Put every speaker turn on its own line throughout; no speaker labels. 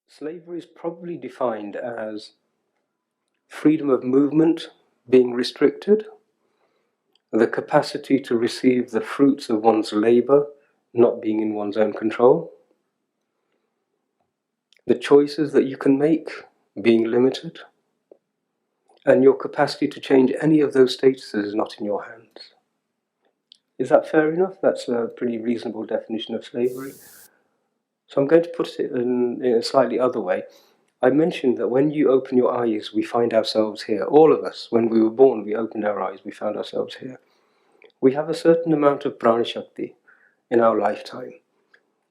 Slavery is probably defined as freedom of movement being restricted, the capacity to receive the fruits of one's labor not being in one's own control, the choices that you can make being limited, and your capacity to change any of those statuses is not in your hands. Is that fair enough? That's a pretty reasonable definition of slavery. So I'm going to put it in a slightly other way. I mentioned that when you open your eyes, we find ourselves here. All of us, when we were born, we opened our eyes, we found ourselves here. We have a certain amount of prana shakti in our lifetime.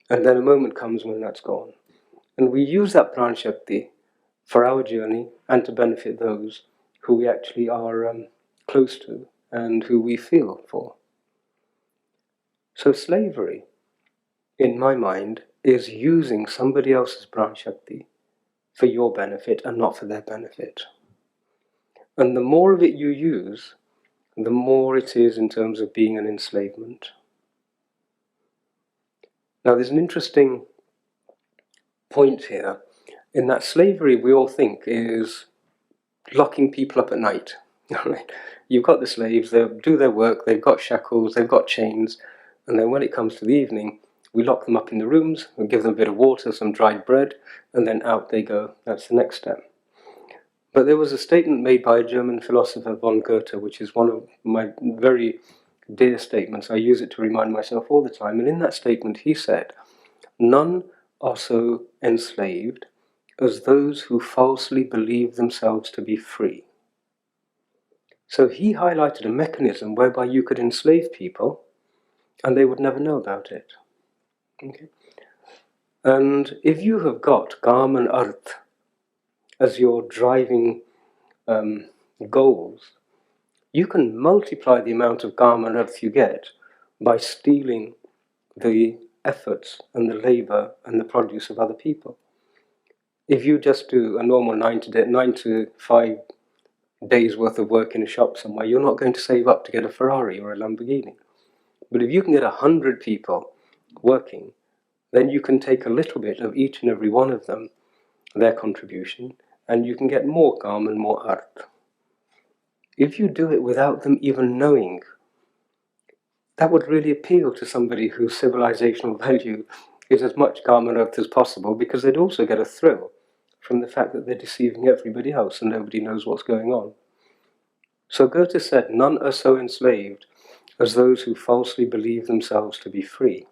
And then a moment comes when that's gone. And we use that prana shakti for our journey and to benefit those who we actually are close to and who we feel for. So slavery, in my mind, is using somebody else's prana shakti for your benefit and not for their benefit. And the more of it you use, the more it is in terms of being an enslavement. Now there's an interesting point here, in that slavery we all think is locking people up at night. You've got the slaves, they do their work, they've got shackles, they've got chains, and then when it comes to the evening, we lock them up in the rooms, we give them a bit of water, some dried bread, and then out they go. That's the next step. But there was a statement made by a German philosopher, von Goethe, which is one of my very dear statements. I use it to remind myself all the time. And in that statement he said, "None are so enslaved as those who falsely believe themselves to be free." So he highlighted a mechanism whereby you could enslave people and they would never know about it. Okay? And if you have got Kam and Arth as your driving goals, you can multiply the amount of Kam and Arth you get by stealing the efforts and the labor and the produce of other people. If you just do a normal 9 to 5 days worth of work in a shop somewhere, you're not going to save up to get a Ferrari or a Lamborghini. But if you can get 100 people working, then you can take a little bit of each and every one of them, their contribution, and you can get more Kam and more Arth. If you do it without them even knowing, that would really appeal to somebody whose civilizational value is as much Kam and Arth as possible, because they'd also get a thrill from the fact that they're deceiving everybody else and nobody knows what's going on. So Goethe said, "None are so enslaved as those who falsely believe themselves to be free."